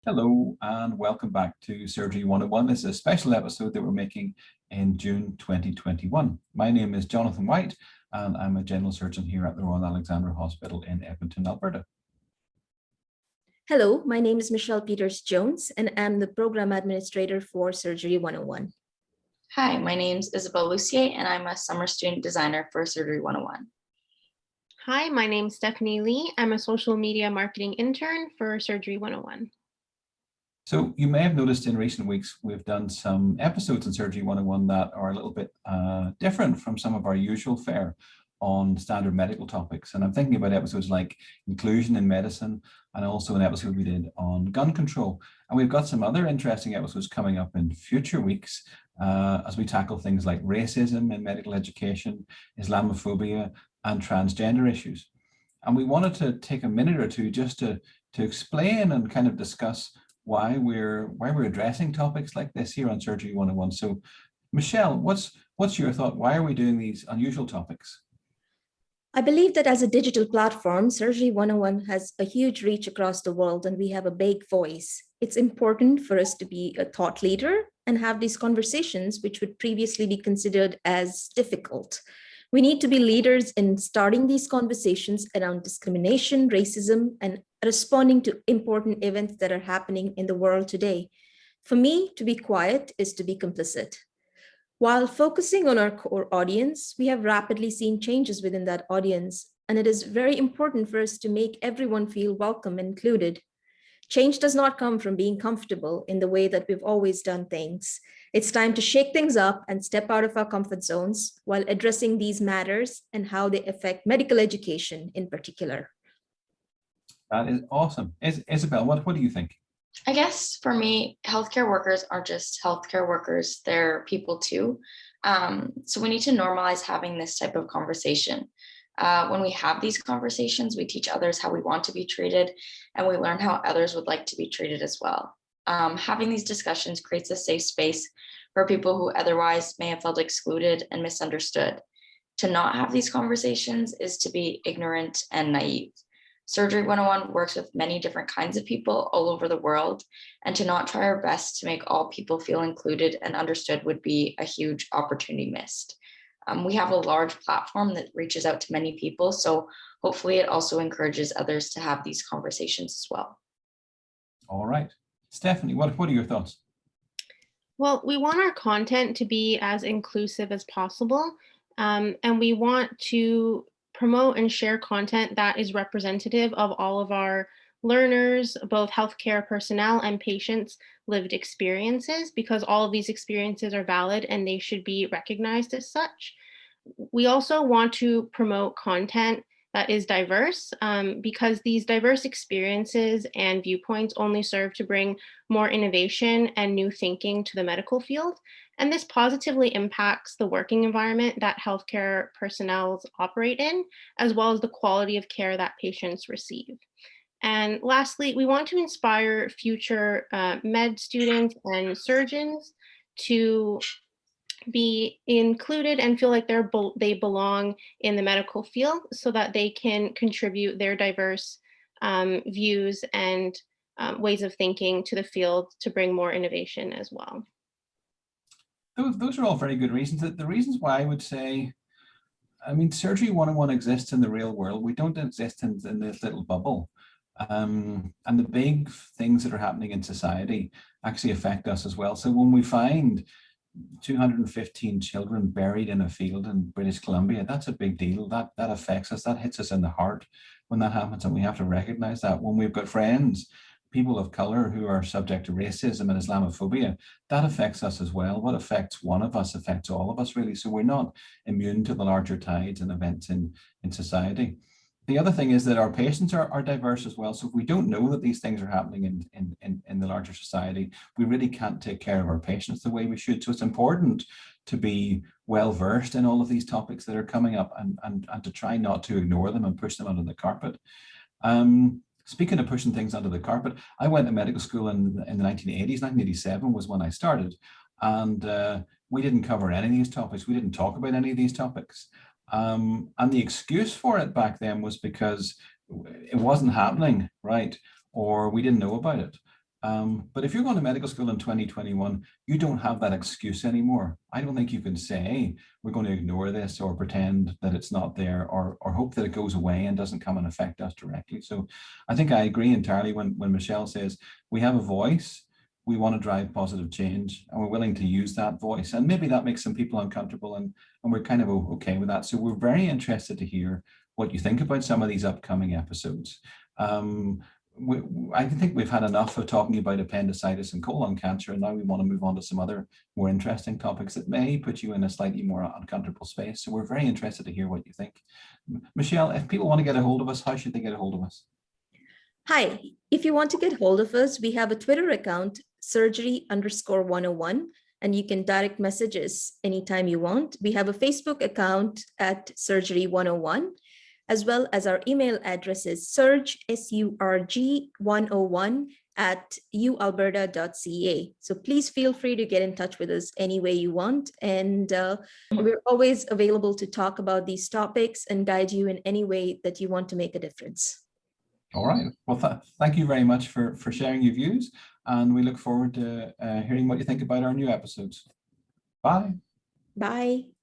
Hello and welcome back to Surgery 101. This is a special episode that we're making in June 2021. My name is Jonathan White and I'm a general surgeon here at the Royal Alexandra Hospital in Edmonton, Alberta. Hello, my name is Michelle Peters-Jones and I'm the program administrator for Surgery 101. Hi, my name is Isabel Lucier and I'm a summer student designer for Surgery 101. Hi, my name is Stephanie Lee. I'm a social media marketing intern for Surgery 101. So you may have noticed in recent weeks, we've done some episodes in Surgery 101 that are a little bit different from some of our usual fare on standard medical topics. And I'm thinking about episodes like inclusion in medicine and also an episode we did on gun control. And we've got some other interesting episodes coming up in future weeks as we tackle things like racism in medical education, Islamophobia, and transgender issues. And we wanted to take a minute or two just to explain and kind of discuss why we're addressing topics like this here on Surgery 101. So, Michelle, what's your thought? Why are we doing these unusual topics? I believe that as a digital platform, Surgery 101 has a huge reach across the world and we have a big voice. It's important for us to be a thought leader and have these conversations which would previously be considered as difficult. We need to be leaders in starting these conversations around discrimination, racism, and responding to important events that are happening in the world today. For me, to be quiet is to be complicit. While focusing on our core audience, we have rapidly seen changes within that audience, and it is very important for us to make everyone feel welcome and included. Change does not come from being comfortable in the way that we've always done things. It's time to shake things up and step out of our comfort zones while addressing these matters and how they affect medical education in particular. That is awesome. Isabel, what do you think? I guess for me, healthcare workers aren't just healthcare workers, they're people too. So we need to normalize having this type of conversation. When we have these conversations, we teach others how we want to be treated, and we learn how others would like to be treated as well. Having these discussions creates a safe space for people who otherwise may have felt excluded and misunderstood. To not have these conversations is to be ignorant and naive. Surgery 101 works with many different kinds of people all over the world, and to not try our best to make all people feel included and understood would be a huge opportunity missed. We have a large platform that reaches out to many people, so hopefully it also encourages others to have these conversations as well. All right. Stephanie, what are your thoughts? Well, we want our content to be as inclusive as possible, and we want to promote and share content that is representative of all of our learners, both healthcare personnel and patients' lived experiences, because all of these experiences are valid and they should be recognized as such. We also want to promote content that is diverse because these diverse experiences and viewpoints only serve to bring more innovation and new thinking to the medical field. And this positively impacts the working environment that healthcare personnel operate in, as well as the quality of care that patients receive. And lastly, we want to inspire future med students and surgeons to be included and feel like they belong in the medical field so that they can contribute their diverse views and ways of thinking to the field to bring more innovation as well. Those are all very good reasons. The reasons why I would say, I mean, Surgery 101 exists in the real world. We don't exist in this little bubble. And the big things that are happening in society actually affect us as well. So when we find 215 children buried in a field in British Columbia, that's a big deal. That affects us. That hits us in the heart when that happens, and we have to recognize that. When we've got friends, people of color who are subject to racism and Islamophobia, that affects us as well. What affects one of us affects all of us, really. So we're not immune to the larger tides and events in society. The other thing is that our patients are diverse as well. So if we don't know that these things are happening in the larger society, we really can't take care of our patients the way we should. So it's important to be well versed in all of these topics that are coming up and to try not to ignore them and push them under the carpet. Speaking of pushing things under the carpet, I went to medical school in the 1980s. 1987 was when I started, and we didn't cover any of these topics. We didn't talk about any of these topics. And the excuse for it back then was because it wasn't happening, right? Or we didn't know about it. But if you're going to medical school in 2021, you don't have that excuse anymore. I don't think you can say we're going to ignore this or pretend that it's not there, or hope that it goes away and doesn't come and affect us directly. So I think I agree entirely when Michelle says we have a voice, we want to drive positive change, and we're willing to use that voice. And maybe that makes some people uncomfortable, and we're kind of okay with that. So we're very interested to hear what you think about some of these upcoming episodes. I think we've had enough of talking about appendicitis and colon cancer, and now we want to move on to some other more interesting topics that may put you in a slightly more uncomfortable space. So we're very interested to hear what you think. Michelle, if people want to get a hold of us, how should they get a hold of us? Hi, if you want to get hold of us, we have a Twitter account, surgery_101, and you can direct messages anytime you want. We have a Facebook account at surgery101, as well as our email address is surg101 at ualberta.ca. So please feel free to get in touch with us any way you want. And we're always available to talk about these topics and guide you in any way that you want to make a difference. All right. Well, thank you very much for sharing your views. And we look forward to hearing what you think about our new episodes. Bye. Bye.